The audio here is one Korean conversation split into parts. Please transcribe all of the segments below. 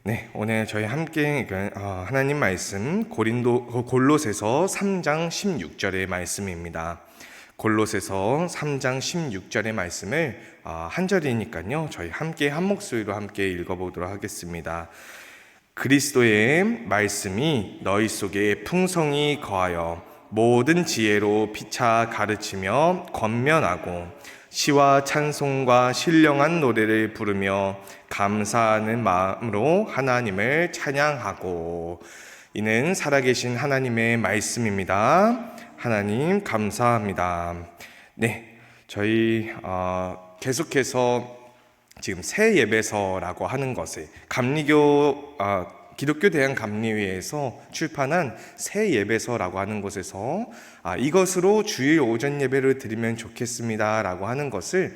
네, 오늘 저희 함께 읽은 하나님 말씀 골로새서 3장 16절의 말씀입니다. 골로새서 3장 16절의 말씀을 한 절이니까요. 저희 함께 한 목소리로 함께 읽어보도록 하겠습니다. 그리스도의 말씀이 너희 속에 풍성히 거하여 모든 지혜로 피차 가르치며 권면하고 시와 찬송과 신령한 노래를 부르며 감사하는 마음으로 하나님을 찬양하고. 이는 살아계신 하나님의 말씀입니다. 하나님 감사합니다. 네, 저희 계속해서 지금 새 예배서라고 하는 것을 기독교 대한 감리회에서 출판한 새 예배서라고 하는 곳에서 이것으로 주일 오전 예배를 드리면 좋겠습니다 라고 하는 것을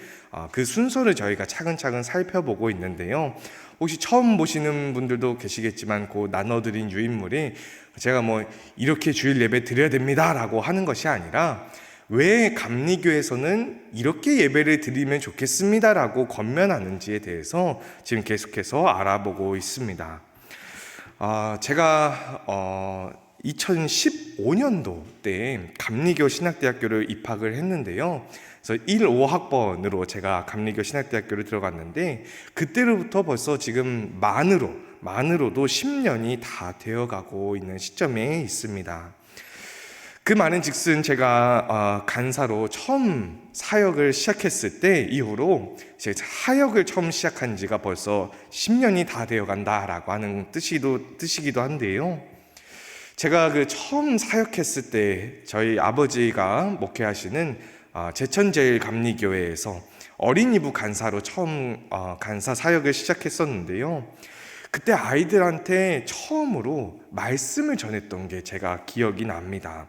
그 순서를 저희가 차근차근 살펴보고 있는데요. 혹시 처음 보시는 분들도 계시겠지만 그 나눠드린 유인물이 제가 이렇게 주일 예배 드려야 됩니다 라고 하는 것이 아니라 왜 감리교에서는 이렇게 예배를 드리면 좋겠습니다 라고 권면하는지에 대해서 지금 계속해서 알아보고 있습니다. 제가 2015년도 때 감리교 신학대학교를 입학을 했는데요. 그래서 1, 5학번으로 제가 감리교 신학대학교를 들어갔는데 그때로부터 벌써 지금 만으로도 10년이 다 되어가고 있는 시점에 있습니다. 그 많은 즉슨 제가 간사로 처음 사역을 시작했을 때 이후로 제 사역을 처음 시작한 지가 벌써 10년이 다 되어 간다라고 하는 뜻이기도 한데요. 제가 처음 사역했을 때 저희 아버지가 목회하시는 제천제일감리교회에서 어린이부 간사로 처음 간사 사역을 시작했었는데요. 그때 아이들한테 처음으로 말씀을 전했던 게 제가 기억이 납니다.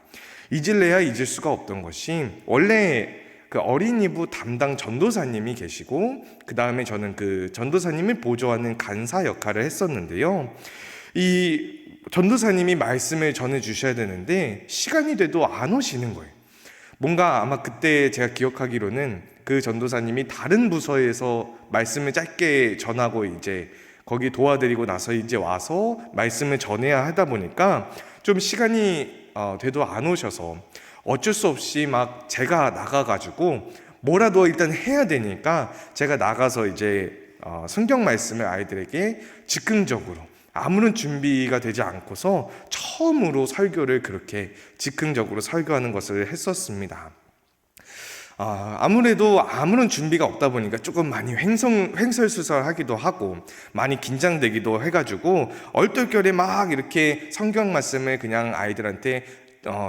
잊을래야 잊을 수가 없던 것이 원래 그 어린이부 담당 전도사님이 계시고 그 다음에 저는 그 전도사님을 보조하는 간사 역할을 했었는데요. 이 전도사님이 말씀을 전해주셔야 되는데 시간이 돼도 안 오시는 거예요. 뭔가 아마 그때 제가 기억하기로는 그 전도사님이 다른 부서에서 말씀을 짧게 전하고 이제 거기 도와드리고 나서 이제 와서 말씀을 전해야 하다 보니까 좀 시간이 돼도 안 오셔서 어쩔 수 없이 막 제가 나가가지고 뭐라도 일단 해야 되니까 제가 나가서 이제 성경 말씀을 아이들에게 즉흥적으로 아무런 준비가 되지 않고서 처음으로 설교를 그렇게 즉흥적으로 설교하는 것을 했었습니다. 아무래도 아무런 준비가 없다 보니까 조금 많이 횡설수설하기도 하고 많이 긴장되기도 해가지고 얼떨결에 막 이렇게 성경 말씀을 그냥 아이들한테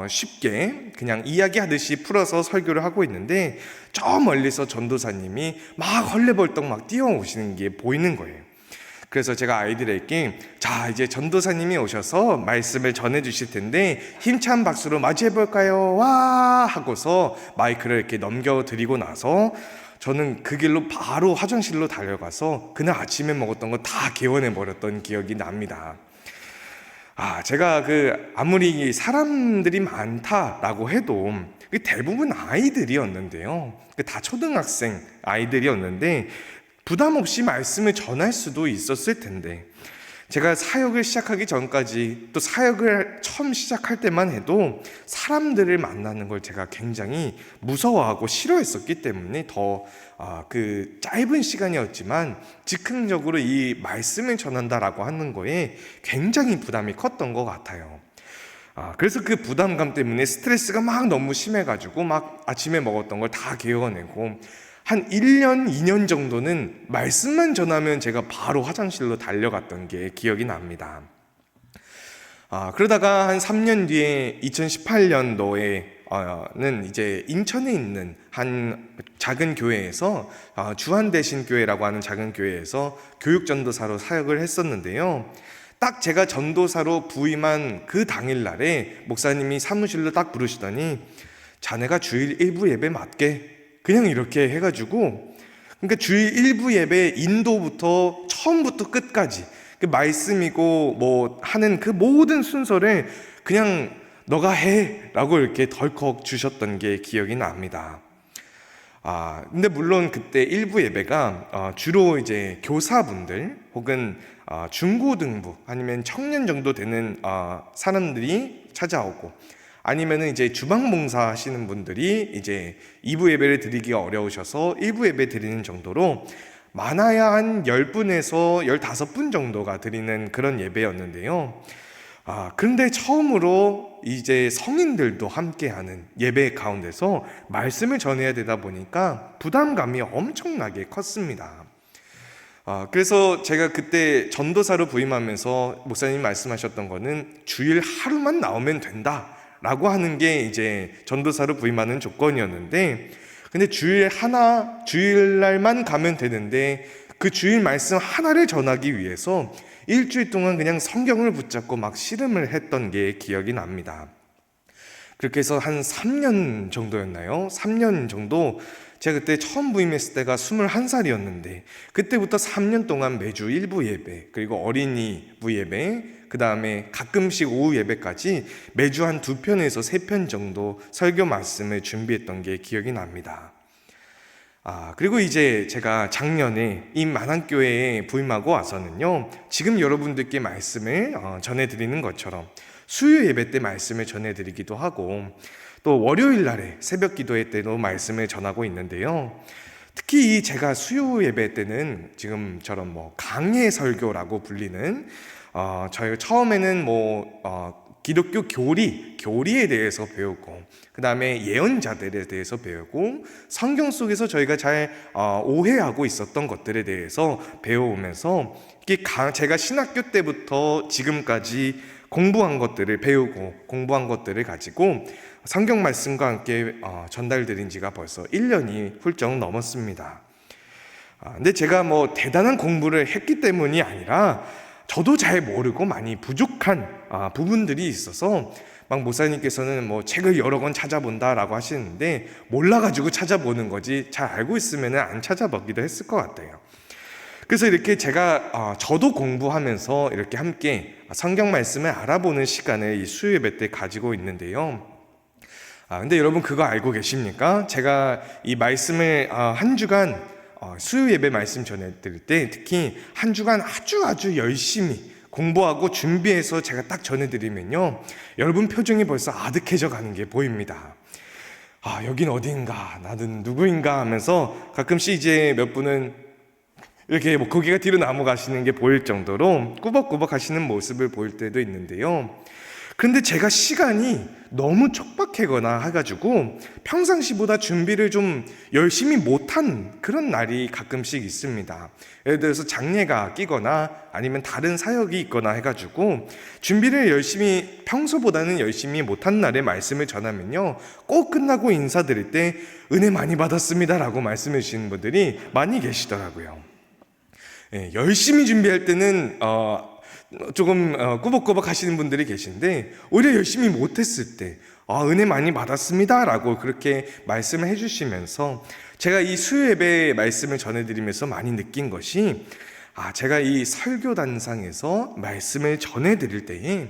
쉽게 그냥 이야기하듯이 풀어서 설교를 하고 있는데 저 멀리서 전도사님이 막 헐레벌떡 막 뛰어오시는 게 보이는 거예요. 그래서 제가 아이들에게 자 이제 전도사님이 오셔서 말씀을 전해주실 텐데 힘찬 박수로 맞이해볼까요? 와 하고서 마이크를 이렇게 넘겨드리고 나서 저는 그 길로 바로 화장실로 달려가서 그날 아침에 먹었던 거 다 개원해버렸던 기억이 납니다. 제가 아무리 사람들이 많다라고 해도 대부분 아이들이었는데요. 다 초등학생 아이들이었는데 부담 없이 말씀을 전할 수도 있었을 텐데 제가 사역을 시작하기 전까지 또 사역을 처음 시작할 때만 해도 사람들을 만나는 걸 제가 굉장히 무서워하고 싫어했었기 때문에 더 그 짧은 시간이었지만 즉흥적으로 이 말씀을 전한다라고 하는 거에 굉장히 부담이 컸던 것 같아요. 그래서 그 부담감 때문에 스트레스가 막 너무 심해가지고 막 아침에 먹었던 걸 다 개워내고 한 1년, 2년 정도는 말씀만 전하면 제가 바로 화장실로 달려갔던 게 기억이 납니다. 그러다가 한 3년 뒤에 2018년도에는 이제 인천에 있는 한 작은 교회에서 주한대신교회라고 하는 작은 교회에서 교육전도사로 사역을 했었는데요. 딱 제가 전도사로 부임한 그 당일날에 목사님이 사무실로 딱 부르시더니 자네가 주일 1부 예배 맡게 그냥 이렇게 해가지고 그러니까 주일 1부 예배 인도부터 처음부터 끝까지 그 말씀이고 뭐 하는 그 모든 순서를 그냥 너가 해 라고 이렇게 덜컥 주셨던 게 기억이 납니다. 근데 물론 그때 일부 예배가 주로 이제 교사분들 혹은 중고등부 아니면 청년 정도 되는 사람들이 찾아오고, 아니면은 이제 주방봉사 하시는 분들이 이제 2부 예배를 드리기가 어려우셔서 1부 예배 드리는 정도로 많아야 한 10분에서 15분 정도가 드리는 그런 예배였는데요. 그런데 처음으로 이제 성인들도 함께하는 예배 가운데서 말씀을 전해야 되다 보니까 부담감이 엄청나게 컸습니다. 그래서 제가 그때 전도사로 부임하면서 목사님 말씀하셨던 거는 주일 하루만 나오면 된다 라고 하는 게 이제 전도사로 부임하는 조건이었는데, 근데 주일날만 가면 되는데 그 주일 말씀 하나를 전하기 위해서 일주일 동안 그냥 성경을 붙잡고 막 씨름을 했던 게 기억이 납니다. 그렇게 해서 한 3년 정도였나요? 3년 정도. 제가 그때 처음 부임했을 때가 21살이었는데 그때부터 3년 동안 매주 일부 예배, 그리고 어린이부 예배, 그 다음에 가끔씩 오후 예배까지 매주 한 2편에서 3편 정도 설교 말씀을 준비했던 게 기억이 납니다. 그리고 이제 제가 작년에 이 만안교회에 부임하고 와서는요, 지금 여러분들께 말씀을 전해드리는 것처럼 수요 예배 때 말씀을 전해드리기도 하고, 또 월요일 날에 새벽 기도회 때도 말씀을 전하고 있는데요. 특히 제가 수요 예배 때는 지금처럼 강해 설교라고 불리는 저희가 처음에는 기독교 교리에 대해서 배우고, 그 다음에 예언자들에 대해서 배우고, 성경 속에서 저희가 잘 오해하고 있었던 것들에 대해서 배워오면서 제가 신학교 때부터 지금까지 공부한 것들을 배우고 공부한 것들을 가지고 성경 말씀과 함께 전달드린 지가 벌써 1년이 훌쩍 넘었습니다. 근데 제가 대단한 공부를 했기 때문이 아니라 저도 잘 모르고 많이 부족한 부분들이 있어서 막 목사님께서는 책을 여러 권 찾아본다라고 하시는데 몰라가지고 찾아보는 거지 잘 알고 있으면 안 찾아보기도 했을 것 같아요. 그래서 이렇게 제가 저도 공부하면서 이렇게 함께 성경 말씀을 알아보는 시간을 이 수요 예배 때 가지고 있는데요. 근데 여러분 그거 알고 계십니까? 제가 이 말씀을 한 주간 수요 예배 말씀 전해드릴 때 특히 한 주간 아주 열심히 공부하고 준비해서 제가 딱 전해드리면요, 여러분 표정이 벌써 아득해져 가는 게 보입니다. 여긴 어딘가, 나는 누구인가 하면서 가끔씩 이제 몇 분은 이렇게 고개가 뒤로 넘어가시는 게 보일 정도로 꾸벅꾸벅 하시는 모습을 보일 때도 있는데요. 그런데 제가 시간이 너무 촉박하거나 해가지고 평상시보다 준비를 좀 열심히 못한 그런 날이 가끔씩 있습니다. 예를 들어서 장례가 끼거나 아니면 다른 사역이 있거나 해가지고 준비를 평소보다는 열심히 못한 날에 말씀을 전하면요, 꼭 끝나고 인사드릴 때 은혜 많이 받았습니다 라고 말씀해 주시는 분들이 많이 계시더라고요. 열심히 준비할 때는 조금 꾸벅꾸벅 하시는 분들이 계신데, 오히려 열심히 못했을 때 은혜 많이 받았습니다 라고 그렇게 말씀을 해주시면서 제가 이 수요 예배 말씀을 전해드리면서 많이 느낀 것이, 제가 이 설교단상에서 말씀을 전해드릴 때에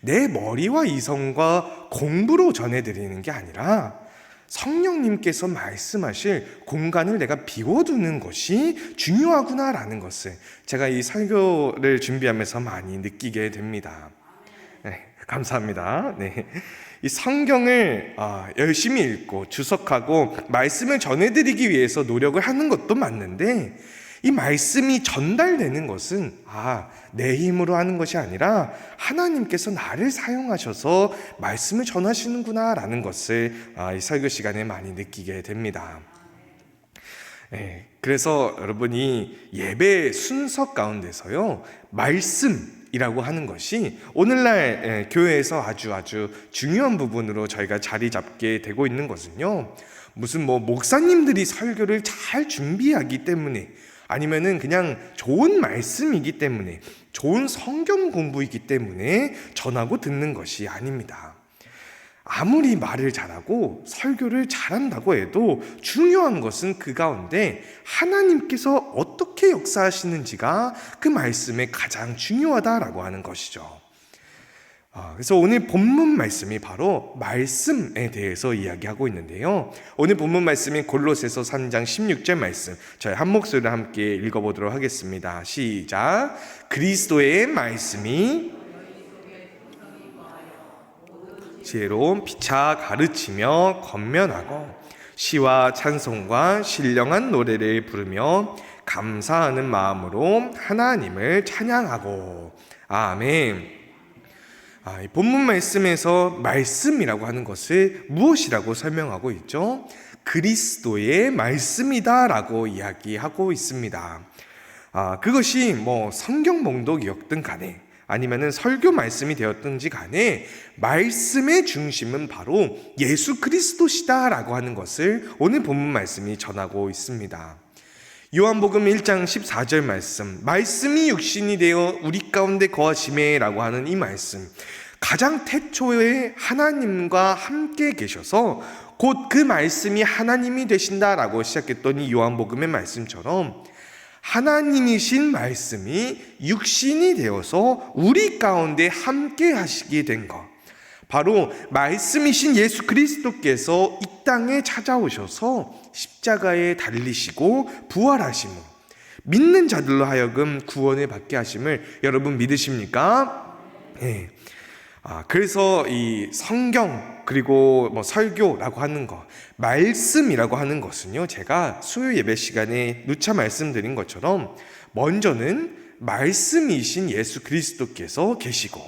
내 머리와 이성과 공부로 전해드리는 게 아니라 성령님께서 말씀하실 공간을 내가 비워두는 것이 중요하구나라는 것을 제가 이 설교를 준비하면서 많이 느끼게 됩니다. 네, 감사합니다. 네. 이 성경을 열심히 읽고 주석하고 말씀을 전해드리기 위해서 노력을 하는 것도 맞는데, 이 말씀이 전달되는 것은 내 힘으로 하는 것이 아니라 하나님께서 나를 사용하셔서 말씀을 전하시는구나 라는 것을 이 설교 시간에 많이 느끼게 됩니다. 그래서 여러분이 예배 순서 가운데서요, 말씀이라고 하는 것이 오늘날 교회에서 아주 중요한 부분으로 저희가 자리 잡게 되고 있는 것은요, 무슨 목사님들이 설교를 잘 준비하기 때문에, 아니면은 그냥 좋은 말씀이기 때문에, 좋은 성경 공부이기 때문에 전하고 듣는 것이 아닙니다. 아무리 말을 잘하고 설교를 잘한다고 해도 중요한 것은 그 가운데 하나님께서 어떻게 역사하시는지가 그 말씀에 가장 중요하다라고 하는 것이죠. 그래서 오늘 본문 말씀이 바로 말씀에 대해서 이야기하고 있는데요. 오늘 본문 말씀인 골로새서 3장 16절 말씀, 저희 한 목소리로 함께 읽어보도록 하겠습니다. 시작. 그리스도의 말씀이 지혜로운 피차 가르치며 권면하고 시와 찬송과 신령한 노래를 부르며 감사하는 마음으로 하나님을 찬양하고. 아멘. 이 본문 말씀에서 말씀이라고 하는 것을 무엇이라고 설명하고 있죠? 그리스도의 말씀이다라고 이야기하고 있습니다. 그것이 성경 봉독이었든 간에 아니면은 설교 말씀이 되었든지 간에 말씀의 중심은 바로 예수 그리스도시다라고 하는 것을 오늘 본문 말씀이 전하고 있습니다. 요한복음 1장 14절 말씀이 육신이 되어 우리 가운데 거하시매라고 하는 이 말씀, 가장 태초에 하나님과 함께 계셔서 곧 그 말씀이 하나님이 되신다라고 시작했던 이 요한복음의 말씀처럼 하나님이신 말씀이 육신이 되어서 우리 가운데 함께 하시게 된 것, 바로 말씀이신 예수 그리스도께서 이 땅에 찾아오셔서 십자가에 달리시고 부활하심으로 믿는 자들로 하여금 구원을 받게 하심을 여러분 믿으십니까? 네. 그래서 이 성경 그리고 설교라고 하는 것, 말씀이라고 하는 것은요, 제가 수요 예배 시간에 누차 말씀드린 것처럼 먼저는 말씀이신 예수 그리스도께서 계시고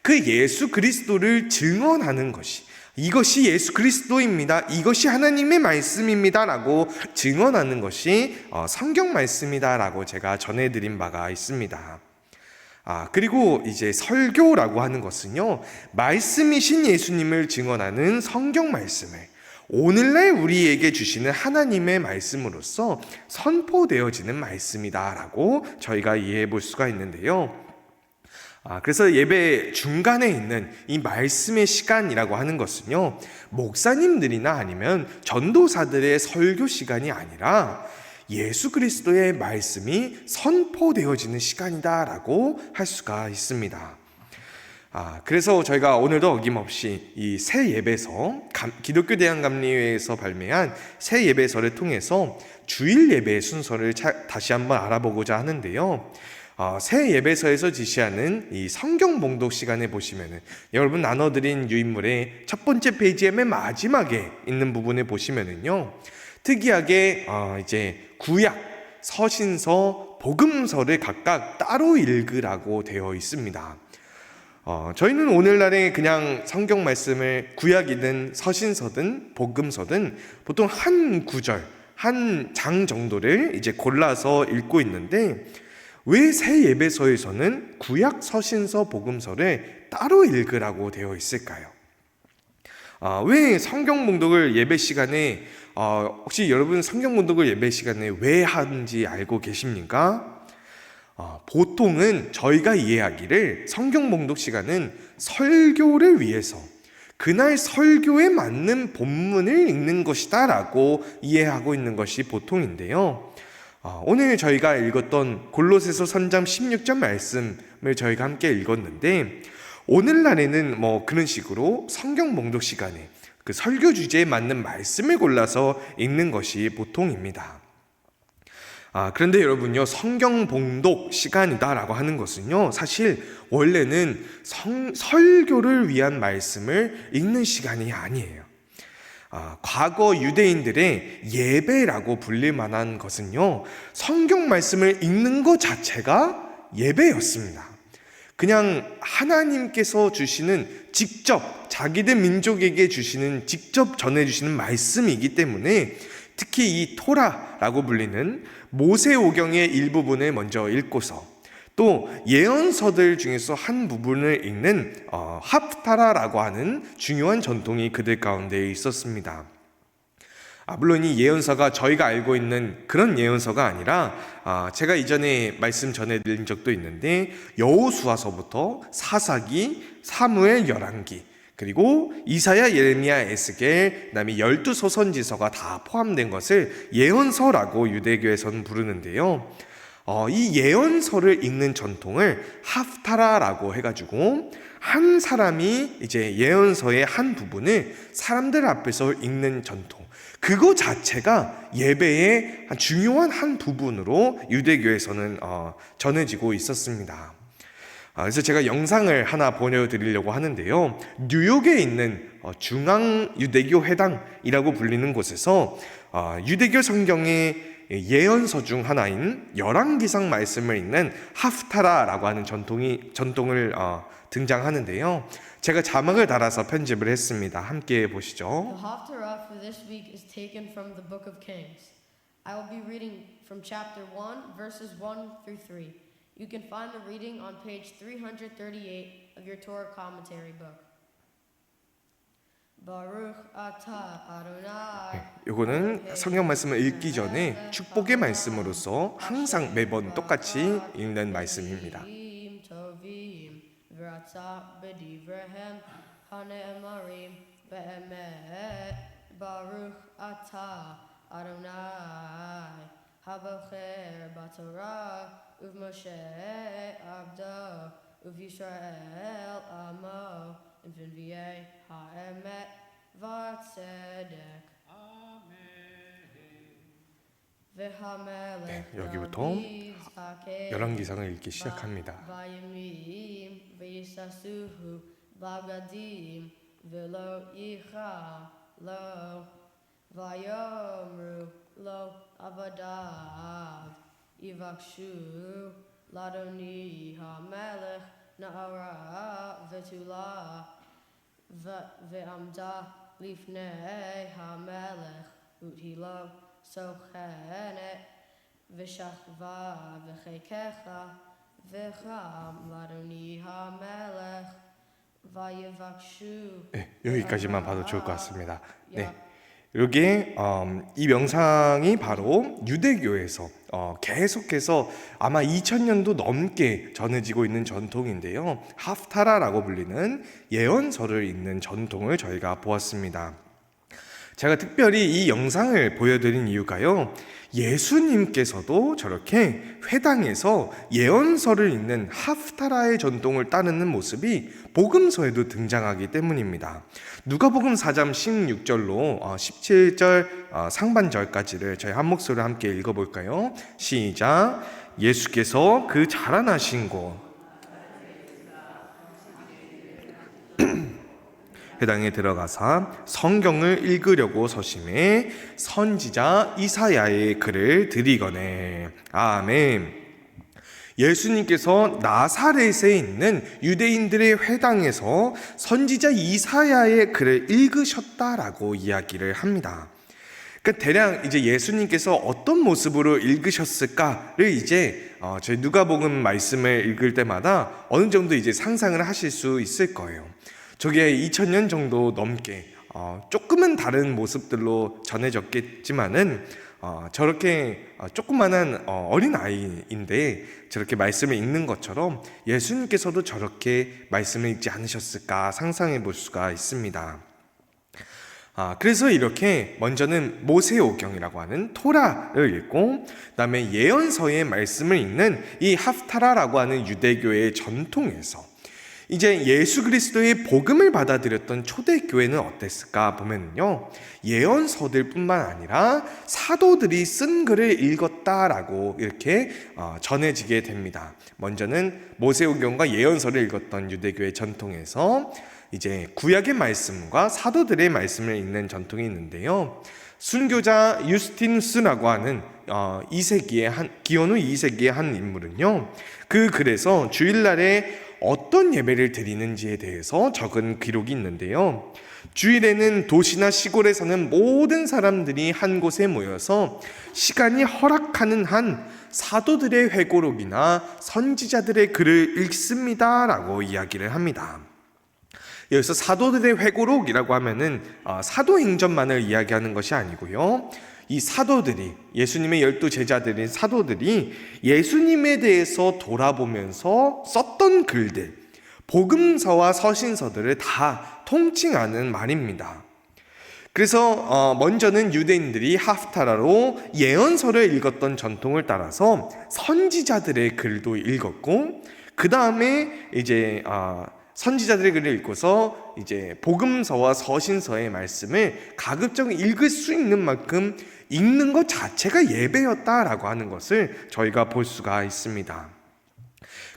그 예수 그리스도를 증언하는 것이, 이것이 예수 그리스도입니다, 이것이 하나님의 말씀입니다 라고 증언하는 것이 성경 말씀이다 라고 제가 전해드린 바가 있습니다. 그리고 이제 설교라고 하는 것은요, 말씀이신 예수님을 증언하는 성경 말씀을 오늘날 우리에게 주시는 하나님의 말씀으로서 선포되어지는 말씀이다 라고 저희가 이해해 볼 수가 있는데요. 그래서 예배 중간에 있는 이 말씀의 시간이라고 하는 것은요, 목사님들이나 아니면 전도사들의 설교 시간이 아니라 예수 그리스도의 말씀이 선포되어지는 시간이다라고 할 수가 있습니다. 그래서 저희가 오늘도 어김없이 이 새 예배서, 기독교 대한감리회에서 발매한 새 예배서를 통해서 주일 예배의 순서를 다시 한번 알아보고자 하는데요. 새 예배서에서 지시하는 이 성경 봉독 시간에 보시면은 여러분 나눠드린 유인물의 첫 번째 페이지의 맨 마지막에 있는 부분에 보시면은요, 특이하게 이제 구약, 서신서, 복음서를 각각 따로 읽으라고 되어 있습니다. 저희는 오늘날에 그냥 성경 말씀을 구약이든 서신서든 복음서든 보통 한 구절, 한 장 정도를 이제 골라서 읽고 있는데, 왜 새 예배서에서는 구약, 서신서, 복음서를 따로 읽으라고 되어 있을까요? 왜 성경 봉독을 예배 시간에 혹시 여러분 성경 봉독을 예배 시간에 왜 하는지 알고 계십니까? 보통은 저희가 이해하기를 성경 봉독 시간은 설교를 위해서 그날 설교에 맞는 본문을 읽는 것이다 라고 이해하고 있는 것이 보통인데요. 오늘 저희가 읽었던 골로새서 3장 16절 말씀을 저희가 함께 읽었는데, 오늘날에는 그런 식으로 성경 봉독 시간에 그 설교 주제에 맞는 말씀을 골라서 읽는 것이 보통입니다. 그런데 여러분요, 성경 봉독 시간이다라고 하는 것은요, 사실 원래는 설교를 위한 말씀을 읽는 시간이 아니에요. 과거 유대인들의 예배라고 불릴 만한 것은요, 성경 말씀을 읽는 것 자체가 예배였습니다. 그냥 하나님께서 주시는 직접 자기들 민족에게 주시는 직접 전해주시는 말씀이기 때문에 특히 이 토라라고 불리는 모세오경의 일부분을 먼저 읽고서 또 예언서들 중에서 한 부분을 읽는 하프타라라고 하는 중요한 전통이 그들 가운데 있었습니다. 물론 이 예언서가 저희가 알고 있는 그런 예언서가 아니라 제가 이전에 말씀 전해드린 적도 있는데 여호수아서부터 사사기, 사무엘, 열왕기, 그리고 이사야, 예레미야, 에스겔, 그다음에 12소선지서가 다 포함된 것을 예언서라고 유대교에서는 부르는데요. 이 예언서를 읽는 전통을 하프타라라고 해가지고 한 사람이 이제 예언서의 한 부분을 사람들 앞에서 읽는 전통, 그거 자체가 예배의 중요한 한 부분으로 유대교에서는 전해지고 있었습니다. 그래서 제가 영상을 하나 보여드리려고 하는데요. 뉴욕에 있는 중앙 유대교 회당이라고 불리는 곳에서 유대교 성경의 예언서 중 하나인 열왕기상 말씀을 읽는 하프타라라고 하는 전통을 등장하는데요. 제가 자막을 달아서 편집을 했습니다. 함께 보시죠. The Haftarah for this week is taken from the book of Kings. I will be reading from chapter 1, verses 1 through 3. You can find the reading on page 338 of your Torah commentary book. Baruch atah Adonai. 요거는 성경 말씀을 읽기 전에 축복의 말씀으로서 항상 매번 똑같이 읽는 말씀입니다. Baruch atah Adonai habocher b'Torah uv'Moshe abdo uv'Yisrael amo v'nviei ha'emet v'tzedek. 네, 여기부터 열왕기상을 읽기 시작합니다. וימים וישסוהו בבגדים ולא ייחל לו ויאמרו לו עבדיו יבקשו לאדוני המלך נערה בתולה ועמדה לפני המלך ותהילה סוכנת ושכבה וחיקך וחם לאדוני המלך ויבקשו. 네, 여기까지만 봐도 좋을 것 같습니다. 네, 여기 이 명상이 바로 유대교에서 계속해서 아마 2000년도 넘게 전해지고 있는 전통인데요. 하프타라라고 불리는 예언서를 읽는 전통을 저희가 보았습니다. 제가 특별히 이 영상을 보여드린 이유가요, 예수님께서도 저렇게 회당에서 예언서를 읽는 하프타라의 전통을 따르는 모습이 복음서에도 등장하기 때문입니다. 누가복음 4장 16절로 17절 상반절까지를 저희 한 목소리로 함께 읽어볼까요? 시작. 예수께서 그 자라나신 곳 회당에 들어가사 성경을 읽으려고 서심해 선지자 이사야의 글을 들이거늘. 아멘. 예수님께서 나사렛에 있는 유대인들의 회당에서 선지자 이사야의 글을 읽으셨다라고 이야기를 합니다. 그러니까 대략 이제 예수님께서 어떤 모습으로 읽으셨을까를 이제 저희 누가복음 말씀을 읽을 때마다 어느 정도 이제 상상을 하실 수 있을 거예요. 저게 2000년 정도 넘게 조금은 다른 모습들로 전해졌겠지만은 저렇게 조그만한 어린 아이인데 저렇게 말씀을 읽는 것처럼 예수님께서도 저렇게 말씀을 읽지 않으셨을까 상상해 볼 수가 있습니다. 그래서 이렇게 먼저는 모세오경이라고 하는 토라를 읽고 그다음에 예언서의 말씀을 읽는 이 하프타라라고 하는 유대교의 전통에서 이제 예수 그리스도의 복음을 받아들였던 초대교회는 어땠을까 보면요, 예언서들 뿐만 아니라 사도들이 쓴 글을 읽었다라고 이렇게 전해지게 됩니다. 먼저는 모세오경과 예언서를 읽었던 유대교의 전통에서 이제 구약의 말씀과 사도들의 말씀을 읽는 전통이 있는데요, 순교자 유스티누스라고 하는 2세기의 기원후 2세기의 한 인물은요, 그 글에서 주일날에 어떤 예배를 드리는지에 대해서 적은 기록이 있는데요, 주일에는 도시나 시골에 사는 모든 사람들이 한 곳에 모여서 시간이 허락하는 한 사도들의 회고록이나 선지자들의 글을 읽습니다라고 이야기를 합니다. 여기서 사도들의 회고록이라고 하면은 사도행전만을 이야기하는 것이 아니고요, 이 사도들이, 예수님의 12 제자들인 사도들이 예수님에 대해서 돌아보면서 썼던 글들, 복음서와 서신서들을 다 통칭하는 말입니다. 그래서 먼저는 유대인들이 하프타라로 예언서를 읽었던 전통을 따라서 선지자들의 글도 읽었고, 그 다음에 이제 선지자들의 글을 읽고서 이제 복음서와 서신서의 말씀을 가급적 읽을 수 있는 만큼 읽는 것 자체가 예배였다라고 하는 것을 저희가 볼 수가 있습니다.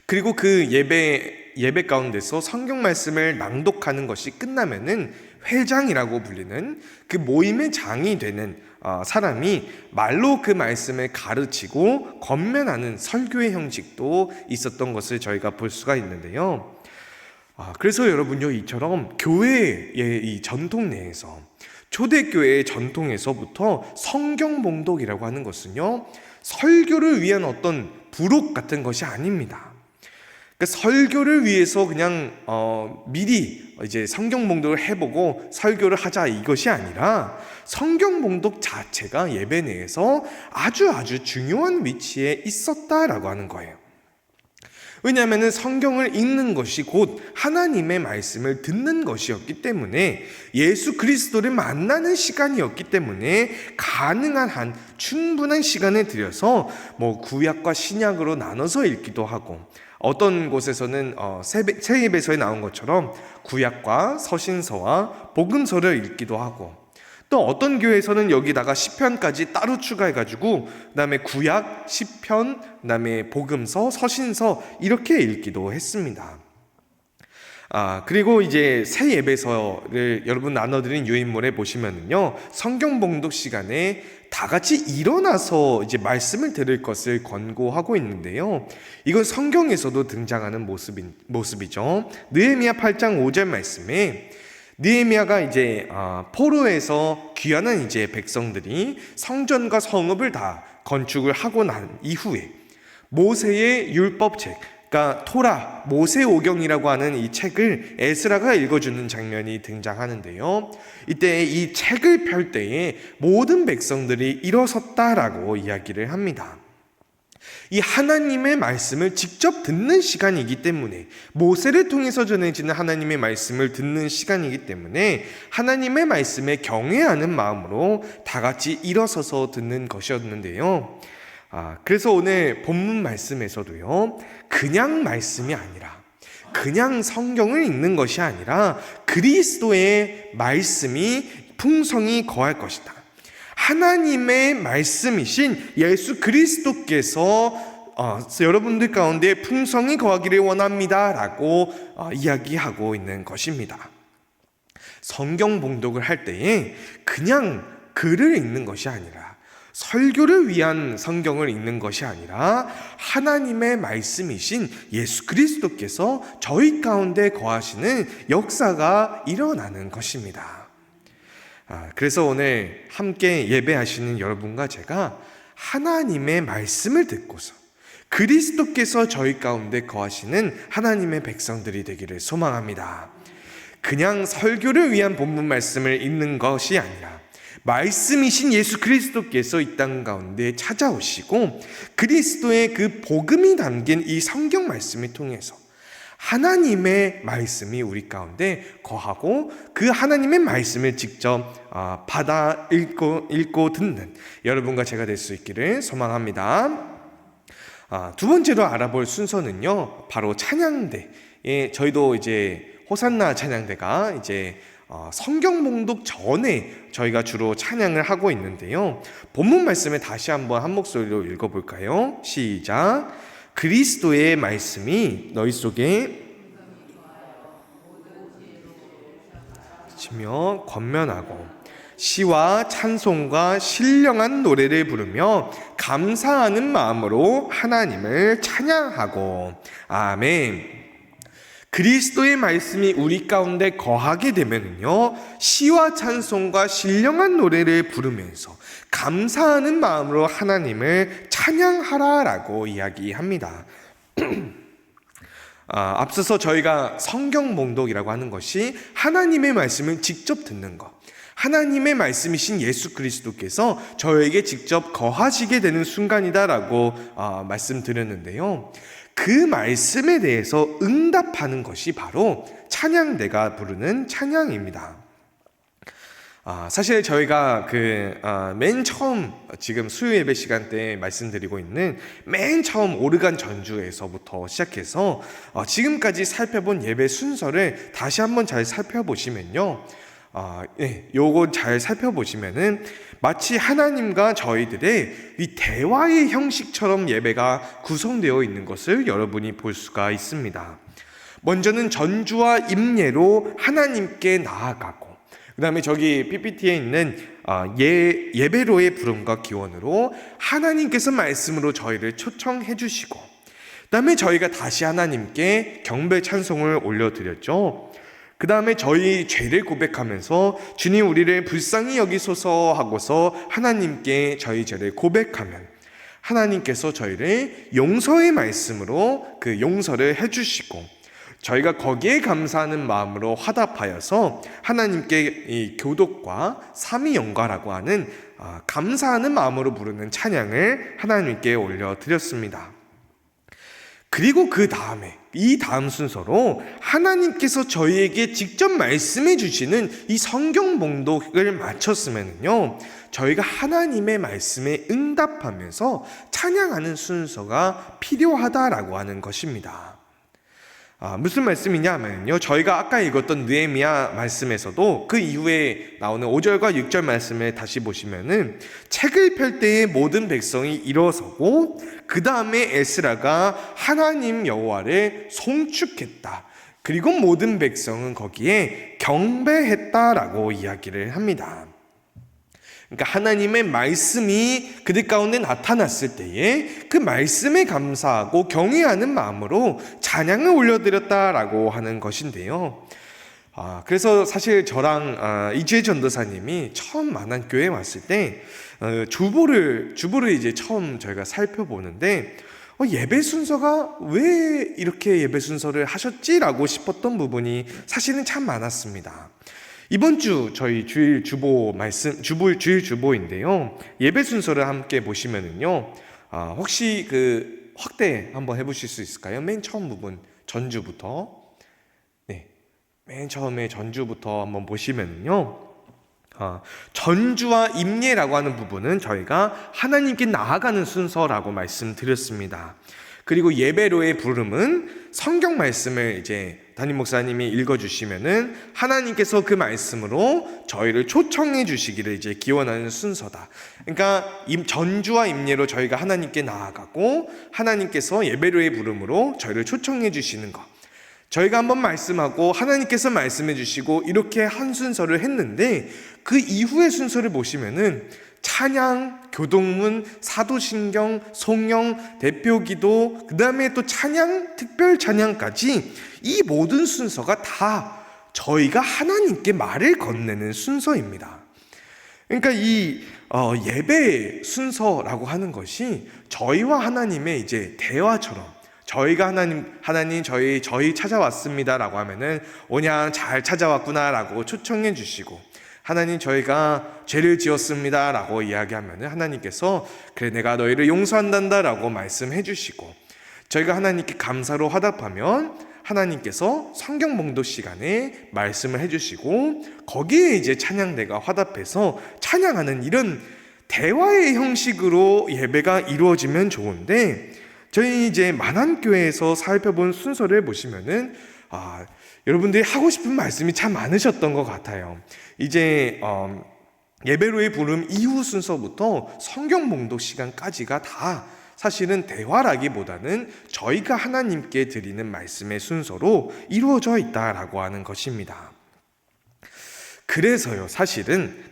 그리고 그 예배 가운데서 성경 말씀을 낭독하는 것이 끝나면은 회장이라고 불리는 그 모임의 장이 되는 사람이 말로 그 말씀을 가르치고 권면하는 설교의 형식도 있었던 것을 저희가 볼 수가 있는데요. 그래서 여러분요, 이처럼 교회의 이 전통 내에서, 초대교회의 전통에서부터 성경 봉독이라고 하는 것은요, 설교를 위한 어떤 부록 같은 것이 아닙니다. 그러니까 설교를 위해서 그냥 미리 이제 성경 봉독을 해보고 설교를 하자, 이것이 아니라 성경 봉독 자체가 예배 내에서 아주 중요한 위치에 있었다라고 하는 거예요. 왜냐하면 성경을 읽는 것이 곧 하나님의 말씀을 듣는 것이었기 때문에, 예수 그리스도를 만나는 시간이었기 때문에 가능한 한 충분한 시간을 들여서 구약과 신약으로 나눠서 읽기도 하고, 어떤 곳에서는 새 예배서에 나온 것처럼 구약과 서신서와 복음서를 읽기도 하고, 또 어떤 교회에서는 여기다가 시편까지 따로 추가해가지고 그다음에 구약, 시편, 그다음에 복음서, 서신서 이렇게 읽기도 했습니다. 그리고 이제 새 예배서를 여러분 나눠드린 유인물에 보시면은요, 성경 봉독 시간에 다 같이 일어나서 이제 말씀을 들을 것을 권고하고 있는데요. 이건 성경에서도 등장하는 모습이죠. 느헤미야 8장 5절 말씀에 느헤미야가 이제 포로에서 귀환한 이제 백성들이 성전과 성읍을 다 건축을 하고 난 이후에 모세의 율법책, 그러니까 토라, 모세오경이라고 하는 이 책을 에스라가 읽어주는 장면이 등장하는데요. 이때 이 책을 펼 때에 모든 백성들이 일어섰다라고 이야기를 합니다. 이 하나님의 말씀을 직접 듣는 시간이기 때문에, 모세를 통해서 전해지는 하나님의 말씀을 듣는 시간이기 때문에 하나님의 말씀에 경외하는 마음으로 다 같이 일어서서 듣는 것이었는데요. 그래서 오늘 본문 말씀에서도요, 그냥 말씀이 아니라, 그냥 성경을 읽는 것이 아니라 그리스도의 말씀이 풍성히 거할 것이다. 하나님의 말씀이신 예수 그리스도께서 여러분들 가운데 풍성히 거하기를 원합니다 라고 이야기하고 있는 것입니다. 성경 봉독을 할 때에 그냥 글을 읽는 것이 아니라, 설교를 위한 성경을 읽는 것이 아니라 하나님의 말씀이신 예수 그리스도께서 저희 가운데 거하시는 역사가 일어나는 것입니다. 그래서 오늘 함께 예배하시는 여러분과 제가 하나님의 말씀을 듣고서 그리스도께서 저희 가운데 거하시는 하나님의 백성들이 되기를 소망합니다. 그냥 설교를 위한 본문 말씀을 읽는 것이 아니라 말씀이신 예수 그리스도께서 이 땅 가운데 찾아오시고 그리스도의 그 복음이 담긴 이 성경 말씀을 통해서 하나님의 말씀이 우리 가운데 거하고 그 하나님의 말씀을 직접 받아 읽고 듣는 여러분과 제가 될 수 있기를 소망합니다. 두 번째로 알아볼 순서는요, 바로 찬양대. 저희도 이제 호산나 찬양대가 이제 성경 봉독 전에 저희가 주로 찬양을 하고 있는데요. 본문 말씀을 다시 한번 한 목소리로 읽어볼까요? 시작. 그리스도의 말씀이 너희 속에 치며 권면하고 시와 찬송과 신령한 노래를 부르며 감사하는 마음으로 하나님을 찬양하고. 아멘. 그리스도의 말씀이 우리 가운데 거하게 되면요, 시와 찬송과 신령한 노래를 부르면서 감사하는 마음으로 하나님을 찬양하라라고 이야기합니다. 앞서서 저희가 성경 봉독이라고 하는 것이 하나님의 말씀을 직접 듣는 것, 하나님의 말씀이신 예수 그리스도께서 저에게 직접 거하시게 되는 순간이다라고 말씀드렸는데요. 그 말씀에 대해서 응답하는 것이 바로 찬양대가 부르는 찬양입니다. 사실 저희가 맨 처음 지금 수요 예배 시간 때 말씀드리고 있는 맨 처음 오르간 전주에서부터 시작해서 지금까지 살펴본 예배 순서를 다시 한번 잘 살펴보시면요. 요거 잘 살펴보시면은 마치 하나님과 저희들의 이 대화의 형식처럼 예배가 구성되어 있는 것을 여러분이 볼 수가 있습니다. 먼저는 전주와 임예로 하나님께 나아가고, 그 다음에 저기 PPT에 있는 예배로의 부름과 기원으로 하나님께서 말씀으로 저희를 초청해 주시고, 그 다음에 저희가 다시 하나님께 경배 찬송을 올려드렸죠. 그 다음에 저희 죄를 고백하면서 주님 우리를 불쌍히 여기소서 하고서 하나님께 저희 죄를 고백하면 하나님께서 저희를 용서의 말씀으로 그 용서를 해주시고, 저희가 거기에 감사하는 마음으로 화답하여서 하나님께 이 교독과 삼위영가라고 하는 감사하는 마음으로 부르는 찬양을 하나님께 올려드렸습니다. 그리고 그 다음에 이 다음 순서로 하나님께서 저희에게 직접 말씀해 주시는 이 성경 봉독을 마쳤으면요, 저희가 하나님의 말씀에 응답하면서 찬양하는 순서가 필요하다라고 하는 것입니다. 무슨 말씀이냐 하면요, 저희가 아까 읽었던 느헤미야 말씀에서도 그 이후에 나오는 5절과 6절 말씀을 다시 보시면은 책을 펼 때에 모든 백성이 일어서고 그 다음에 에스라가 하나님 여호와를 송축했다. 그리고 모든 백성은 거기에 경배했다라고 이야기를 합니다. 그러니까 하나님의 말씀이 그들 가운데 나타났을 때에 그 말씀에 감사하고 경외하는 마음으로 찬양을 올려드렸다라고 하는 것인데요. 그래서 사실 저랑 이주혜 전도사님이 처음 만난 교회에 왔을 때 주보를 이제 처음 저희가 살펴보는데 예배 순서가 왜 이렇게 예배 순서를 하셨지라고 싶었던 부분이 사실은 참 많았습니다. 이번 주 저희 주일 주보인데요. 예배 순서를 함께 보시면은요. 혹시 그 확대 한번 해보실 수 있을까요? 맨 처음 부분 전주부터. 네, 맨 처음에 전주부터 한번 보시면은요. 전주와 임예라고 하는 부분은 저희가 하나님께 나아가는 순서라고 말씀드렸습니다. 그리고 예배로의 부름은 성경 말씀을 이제 담임 목사님이 읽어주시면은 하나님께서 그 말씀으로 저희를 초청해 주시기를 이제 기원하는 순서다. 그러니까 전주와 임예로 저희가 하나님께 나아가고 하나님께서 예배로의 부름으로 저희를 초청해 주시는 것. 저희가 한번 말씀하고 하나님께서 말씀해 주시고 이렇게 한 순서를 했는데 그 이후의 순서를 보시면은 찬양, 교동문, 사도신경, 송영, 대표기도, 그 다음에 또 찬양, 특별 찬양까지 이 모든 순서가 다 저희가 하나님께 말을 건네는 순서입니다. 그러니까 이 예배 순서라고 하는 것이 저희와 하나님의 이제 대화처럼, 저희가 하나님 저희 찾아왔습니다라고 하면은 오냐 잘 찾아왔구나라고 초청해 주시고, 하나님 저희가 죄를 지었습니다 라고 이야기하면 하나님께서 그래 내가 너희를 용서한단다 라고 말씀해 주시고, 저희가 하나님께 감사로 화답하면 하나님께서 성경 봉독 시간에 말씀을 해주시고 거기에 이제 찬양대가 화답해서 찬양하는 이런 대화의 형식으로 예배가 이루어지면 좋은데, 저희 이제 만안교회에서 살펴본 순서를 보시면은 여러분들이 하고 싶은 말씀이 참 많으셨던 것 같아요. 이제 예배로의 부름 이후 순서부터 성경 봉독 시간까지가 다 사실은 대화라기보다는 저희가 하나님께 드리는 말씀의 순서로 이루어져 있다라고 하는 것입니다. 그래서요,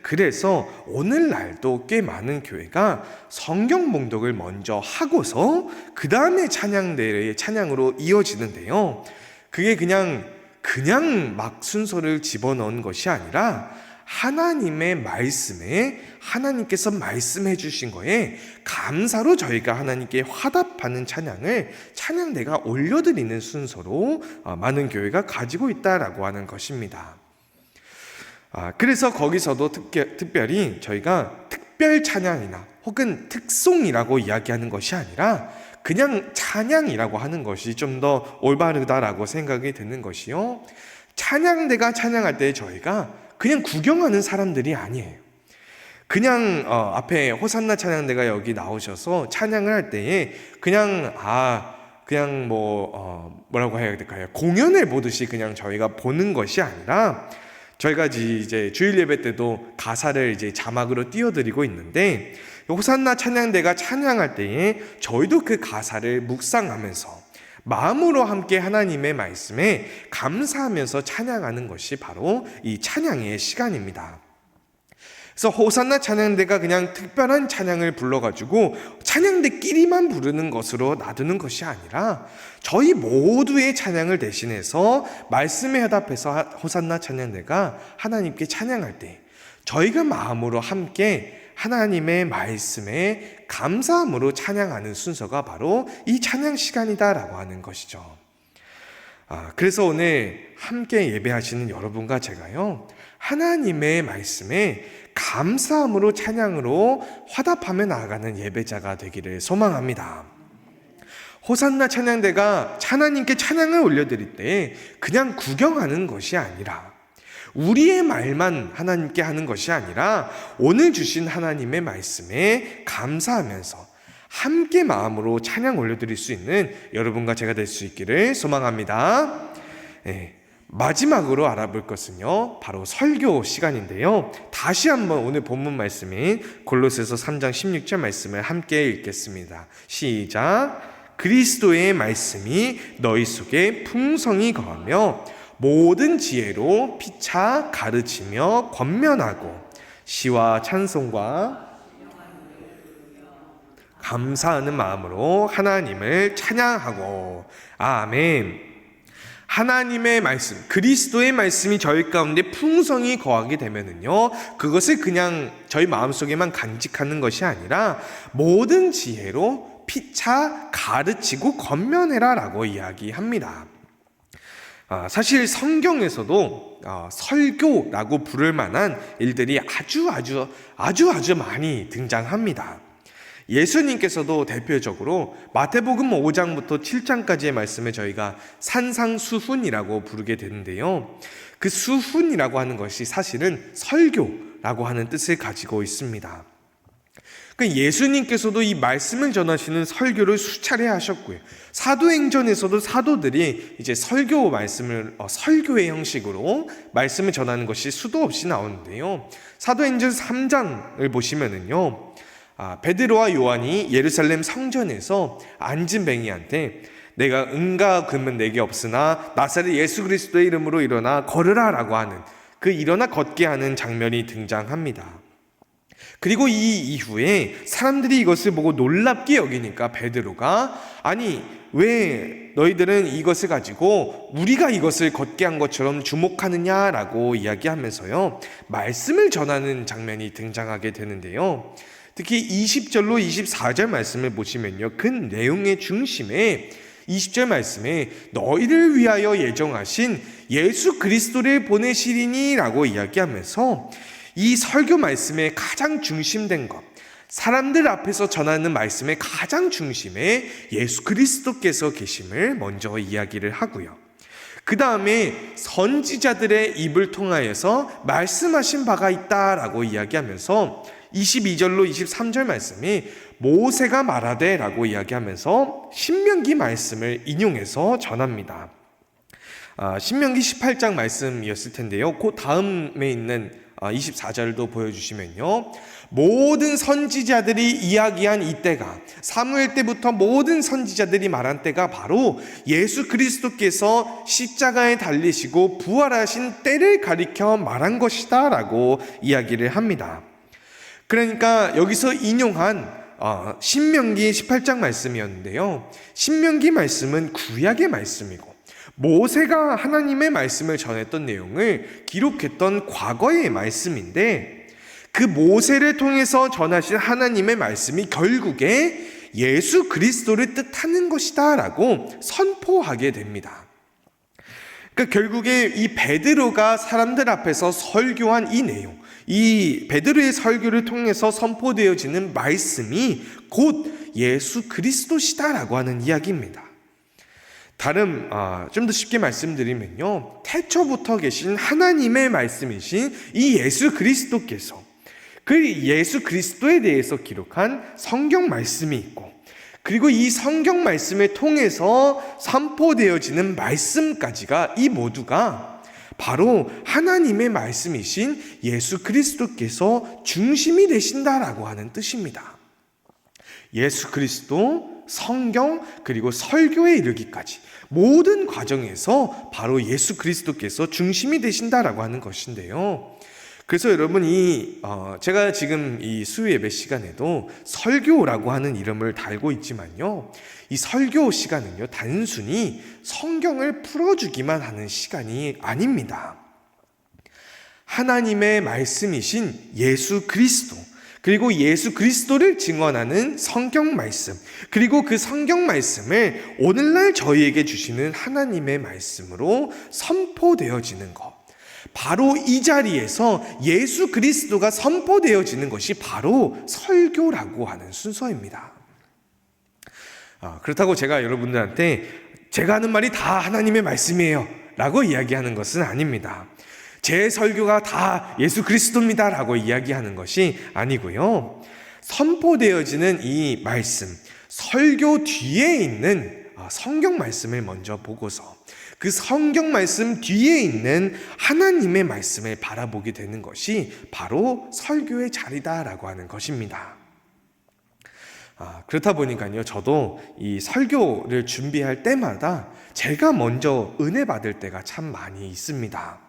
그래서 오늘날도 꽤 많은 교회가 성경 봉독을 먼저 하고서 그 다음에 찬양대의 찬양으로 이어지는데요. 그게 그냥 막 순서를 집어넣은 것이 아니라 하나님의 말씀에 하나님께서 말씀해 주신 거에 감사로 저희가 하나님께 화답하는 찬양을 찬양대가 올려드리는 순서로 많은 교회가 가지고 있다라고 하는 것입니다. 그래서 거기서도 특별히 저희가 특별 찬양이나 혹은 특송이라고 이야기하는 것이 아니라 그냥 찬양이라고 하는 것이 좀 더 올바르다라고 생각이 드는 것이요. 찬양대가 찬양할 때 저희가 그냥 구경하는 사람들이 아니에요. 그냥 앞에 호산나 찬양대가 여기 나오셔서 찬양을 할 때에 그냥 뭐라고 해야 될까요? 공연을 보듯이 그냥 저희가 보는 것이 아니라, 저희가 이제 주일 예배 때도 가사를 이제 자막으로 띄워드리고 있는데, 호산나 찬양대가 찬양할 때에 저희도 그 가사를 묵상하면서 마음으로 함께 하나님의 말씀에 감사하면서 찬양하는 것이 바로 이 찬양의 시간입니다. 그래서 호산나 찬양대가 그냥 특별한 찬양을 불러가지고 찬양대끼리만 부르는 것으로 놔두는 것이 아니라, 저희 모두의 찬양을 대신해서 말씀에 화답해서 호산나 찬양대가 하나님께 찬양할 때 저희가 마음으로 함께 하나님의 말씀에 감사함으로 찬양하는 순서가 바로 이 찬양 시간이다라고 하는 것이죠. 그래서 오늘 함께 예배하시는 여러분과 제가요, 하나님의 말씀에 감사함으로 찬양으로 화답하며 나아가는 예배자가 되기를 소망합니다. 호산나 찬양대가 하나님께 찬양을 올려드릴 때 그냥 구경하는 것이 아니라, 우리의 말만 하나님께 하는 것이 아니라 오늘 주신 하나님의 말씀에 감사하면서 함께 마음으로 찬양 올려드릴 수 있는 여러분과 제가 될 수 있기를 소망합니다. 마지막으로 알아볼 것은요, 바로 설교 시간인데요. 다시 한번 오늘 본문 말씀인 골로새서 3장 16절 말씀을 함께 읽겠습니다. 시작. 그리스도의 말씀이 너희 속에 풍성히 거하며 모든 지혜로 피차 가르치며 권면하고 시와 찬송과 감사하는 마음으로 하나님을 찬양하고. 아멘. 하나님의 말씀, 그리스도의 말씀이 저희 가운데 풍성히 거하게 되면은요, 그것을 그냥 저희 마음속에만 간직하는 것이 아니라 모든 지혜로 피차 가르치고 권면해라 라고 이야기합니다. 사실 성경에서도 설교라고 부를 만한 일들이 아주 많이 등장합니다. 예수님께서도 대표적으로 마태복음 5장부터 7장까지의 말씀을 저희가 산상수훈이라고 부르게 되는데요, 그 수훈이라고 하는 것이 사실은 설교라고 하는 뜻을 가지고 있습니다. 예수님께서도 이 말씀을 전하시는 설교를 수차례 하셨고요, 사도행전에서도 사도들이 이제 설교 말씀을 설교의 형식으로 말씀을 전하는 것이 수도 없이 나오는데요, 사도행전 3장을 보시면은요, 베드로와 요한이 예루살렘 성전에서 앉은 뱅이한테 내가 은과 금은 내게 없으나 나사렛 예수 그리스도의 이름으로 일어나 걸으라 라고 하는 그 일어나 걷게 하는 장면이 등장합니다. 그리고 이 이후에 사람들이 이것을 보고 놀랍게 여기니까 베드로가 아니 왜 너희들은 이것을 가지고 우리가 이것을 걷게 한 것처럼 주목하느냐라고 이야기하면서요, 말씀을 전하는 장면이 등장하게 되는데요, 특히 20절로 24절 말씀을 보시면요, 그 내용의 중심에 20절 말씀에 너희를 위하여 예정하신 예수 그리스도를 보내시리니 라고 이야기하면서 이 설교 말씀의 가장 중심된 것, 사람들 앞에서 전하는 말씀의 가장 중심에 예수 그리스도께서 계심을 먼저 이야기를 하고요, 그 다음에 선지자들의 입을 통하여서 말씀하신 바가 있다라고 이야기하면서 22절로 23절 말씀이 모세가 말하되 라고 이야기하면서 신명기 말씀을 인용해서 전합니다. 신명기 18장 말씀이었을 텐데요, 그 다음에 있는 24절도 보여주시면요, 모든 선지자들이 이야기한 이때가, 사무엘 때부터 모든 선지자들이 말한 때가 바로 예수 그리스도께서 십자가에 달리시고 부활하신 때를 가리켜 말한 것이다 라고 이야기를 합니다. 그러니까 여기서 인용한 신명기 18장 말씀이었는데요, 신명기 말씀은 구약의 말씀이고 모세가 하나님의 말씀을 전했던 내용을 기록했던 과거의 말씀인데, 그 모세를 통해서 전하신 하나님의 말씀이 결국에 예수 그리스도를 뜻하는 것이다 라고 선포하게 됩니다. 그러니까 결국에 이 베드로가 사람들 앞에서 설교한 이 내용, 이 베드로의 설교를 통해서 선포되어지는 말씀이 곧 예수 그리스도시다라고 하는 이야기입니다. 좀 더 쉽게 말씀드리면요, 태초부터 계신 하나님의 말씀이신 이 예수 그리스도께서 그 예수 그리스도에 대해서 기록한 성경 말씀이 있고, 그리고 이 성경 말씀을 통해서 선포되어지는 말씀까지가, 이 모두가 바로 하나님의 말씀이신 예수 그리스도께서 중심이 되신다라고 하는 뜻입니다. 예수 그리스도, 성경, 그리고 설교에 이르기까지 모든 과정에서 바로 예수 그리스도께서 중심이 되신다라고 하는 것인데요. 그래서 여러분, 제가 지금 이 수요 예배 시간에도 설교라고 하는 이름을 달고 있지만요, 이 설교 시간은요, 단순히 성경을 풀어주기만 하는 시간이 아닙니다. 하나님의 말씀이신 예수 그리스도, 그리고 예수 그리스도를 증언하는 성경 말씀, 그리고 그 성경 말씀을 오늘날 저희에게 주시는 하나님의 말씀으로 선포되어지는 것, 바로 이 자리에서 예수 그리스도가 선포되어지는 것이 바로 설교라고 하는 순서입니다. 그렇다고 제가 여러분들한테 제가 하는 말이 다 하나님의 말씀이에요 라고 이야기하는 것은 아닙니다. 제 설교가 다 예수 그리스도입니다 라고 이야기하는 것이 아니고요, 선포되어지는 이 말씀, 설교 뒤에 있는 성경 말씀을 먼저 보고서 그 성경 말씀 뒤에 있는 하나님의 말씀을 바라보게 되는 것이 바로 설교의 자리다라고 하는 것입니다. 그렇다 보니까요, 저도 이 설교를 준비할 때마다 제가 먼저 은혜 받을 때가 참 많이 있습니다.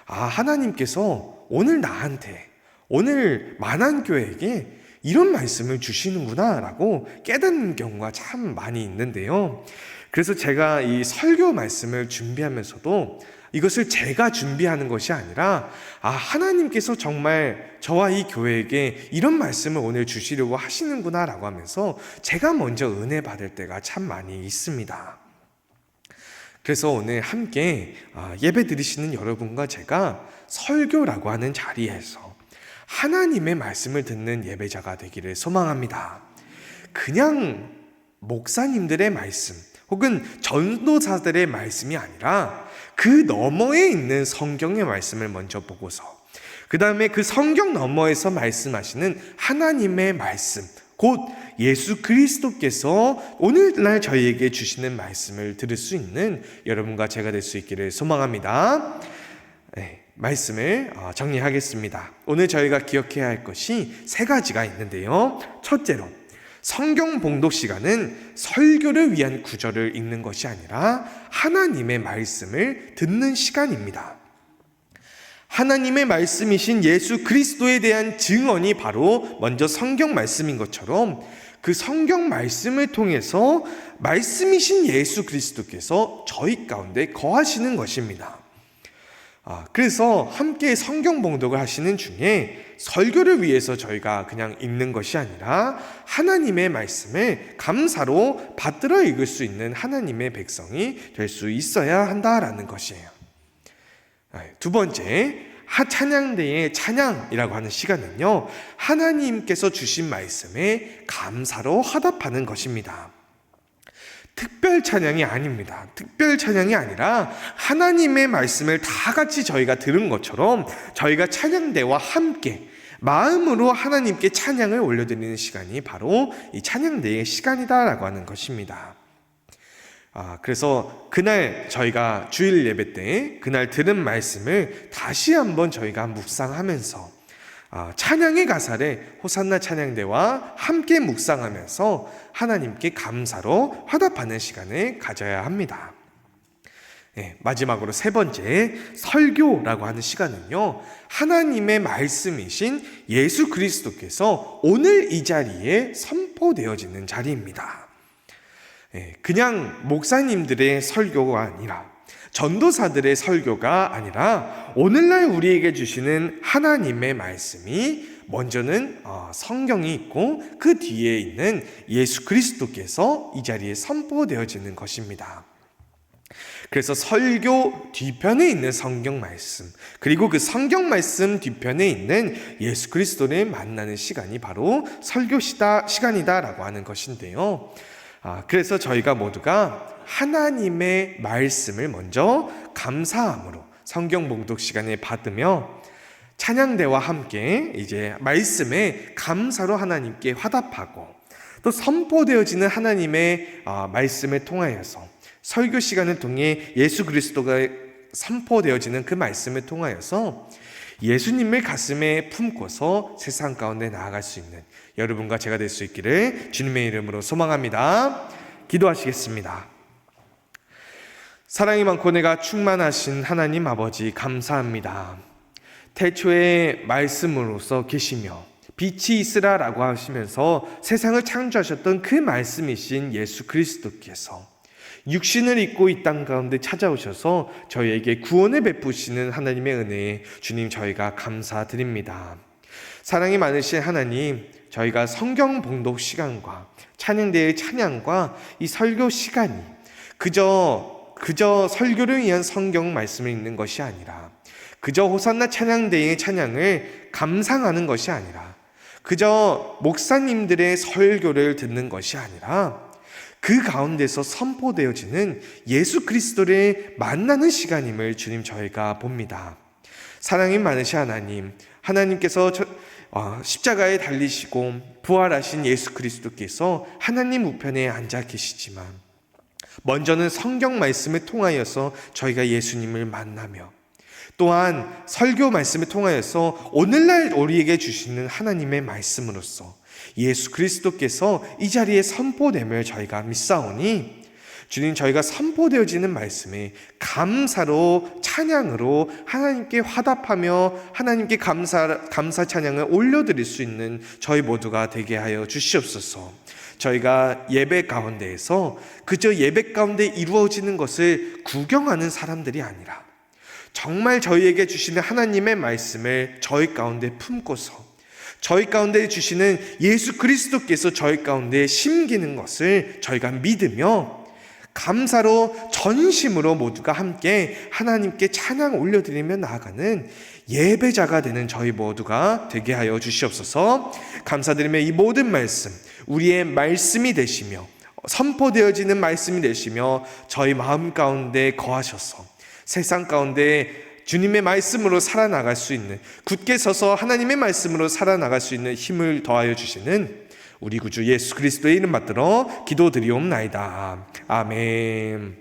하나님께서 오늘 나한테, 오늘 만안교회에게 이런 말씀을 주시는구나 라고 깨닫는 경우가 참 많이 있는데요. 그래서 제가 이 설교 말씀을 준비하면서도 이것을 제가 준비하는 것이 아니라 하나님께서 정말 저와 이 교회에게 이런 말씀을 오늘 주시려고 하시는구나 라고 하면서 제가 먼저 은혜 받을 때가 참 많이 있습니다. 그래서 오늘 함께 예배 드리시는 여러분과 제가 설교라고 하는 자리에서 하나님의 말씀을 듣는 예배자가 되기를 소망합니다. 그냥 목사님들의 말씀 혹은 전도사들의 말씀이 아니라 그 너머에 있는 성경의 말씀을 먼저 보고서 그 다음에 그 성경 너머에서 말씀하시는 하나님의 말씀, 곧 예수 그리스도께서 오늘날 저희에게 주시는 말씀을 들을 수 있는 여러분과 제가 될 수 있기를 소망합니다. 말씀을 정리하겠습니다. 오늘 저희가 기억해야 할 것이 3가지가 있는데요. 첫째로, 성경 봉독 시간은 설교를 위한 구절을 읽는 것이 아니라 하나님의 말씀을 듣는 시간입니다. 하나님의 말씀이신 예수 그리스도에 대한 증언이 바로 먼저 성경 말씀인 것처럼 그 성경 말씀을 통해서 말씀이신 예수 그리스도께서 저희 가운데 거하시는 것입니다. 그래서 함께 성경 봉독을 하시는 중에 설교를 위해서 저희가 그냥 읽는 것이 아니라 하나님의 말씀을 감사로 받들어 읽을 수 있는 하나님의 백성이 될 수 있어야 한다라는 것이에요. 두 번째, 찬양대의 찬양이라고 하는 시간은요, 하나님께서 주신 말씀에 감사로 화답하는 것입니다. 특별 찬양이 아닙니다. 특별 찬양이 아니라 하나님의 말씀을 다 같이 저희가 들은 것처럼 저희가 찬양대와 함께 마음으로 하나님께 찬양을 올려드리는 시간이 바로 이 찬양대의 시간이다라고 하는 것입니다. 그래서 그날 저희가 주일 예배 때 그날 들은 말씀을 다시 한번 저희가 묵상하면서 찬양의 가사를 호산나 찬양대와 함께 묵상하면서 하나님께 감사로 화답하는 시간을 가져야 합니다. 마지막으로 3번째, 설교라고 하는 시간은요, 하나님의 말씀이신 예수 그리스도께서 오늘 이 자리에 선포되어지는 자리입니다. 그냥 목사님들의 설교가 아니라, 전도사들의 설교가 아니라 오늘날 우리에게 주시는 하나님의 말씀이 먼저는 성경이 있고 그 뒤에 있는 예수 그리스도께서 이 자리에 선포되어지는 것입니다. 그래서 설교 뒤편에 있는 성경 말씀, 그리고 그 성경 말씀 뒤편에 있는 예수 그리스도를 만나는 시간이 바로 설교 시간이다라고 하는 것인데요. 그래서 저희가 모두가 하나님의 말씀을 먼저 감사함으로 성경 봉독 시간에 받으며 찬양대와 함께 이제 말씀에 감사로 하나님께 화답하고 또 선포되어지는 하나님의 말씀을 통하여서 설교 시간을 통해 예수 그리스도가 선포되어지는 그 말씀을 통하여서 예수님을 가슴에 품고서 세상 가운데 나아갈 수 있는 여러분과 제가 될 수 있기를 주님의 이름으로 소망합니다. 기도하시겠습니다. 사랑이 많고 내가 충만하신 하나님 아버지 감사합니다. 태초에 말씀으로서 계시며 빛이 있으라라고 하시면서 세상을 창조하셨던 그 말씀이신 예수 그리스도께서 육신을 입고 이 땅 가운데 찾아오셔서 저희에게 구원을 베푸시는 하나님의 은혜에 주님 저희가 감사드립니다. 사랑이 많으신 하나님, 저희가 성경 봉독 시간과 찬양대의 찬양과 이 설교 시간이 그저 설교를 위한 성경 말씀을 읽는 것이 아니라 그저 호산나 찬양대의 찬양을 감상하는 것이 아니라 그저 목사님들의 설교를 듣는 것이 아니라 그 가운데서 선포되어지는 예수 그리스도를 만나는 시간임을 주님 저희가 봅니다. 사랑이 많으신 하나님, 하나님께서 십자가에 달리시고 부활하신 예수 그리스도께서 하나님 우편에 앉아 계시지만 먼저는 성경 말씀을 통하여서 저희가 예수님을 만나며 또한 설교 말씀을 통하여서 오늘날 우리에게 주시는 하나님의 말씀으로서 예수 그리스도께서 이 자리에 선포됨을 저희가 믿사오니 주님 저희가 선포되어지는 말씀에 감사로 찬양으로 하나님께 화답하며 하나님께 감사 찬양을 올려드릴 수 있는 저희 모두가 되게 하여 주시옵소서. 저희가 예배 가운데에서 그저 예배 가운데 이루어지는 것을 구경하는 사람들이 아니라 정말 저희에게 주시는 하나님의 말씀을 저희 가운데 품고서 저희 가운데 주시는 예수 그리스도께서 저희 가운데 심기는 것을 저희가 믿으며 감사로 전심으로 모두가 함께 하나님께 찬양 올려드리며 나아가는 예배자가 되는 저희 모두가 되게 하여 주시옵소서. 감사드리며 이 모든 말씀 우리의 말씀이 되시며 선포되어지는 말씀이 되시며 저희 마음 가운데 거하셔서 세상 가운데 주님의 말씀으로 살아나갈 수 있는 굳게 서서 하나님의 말씀으로 살아나갈 수 있는 힘을 더하여 주시는 우리 구주 예수 그리스도의 이름 받들어 기도드리옵나이다. 아멘.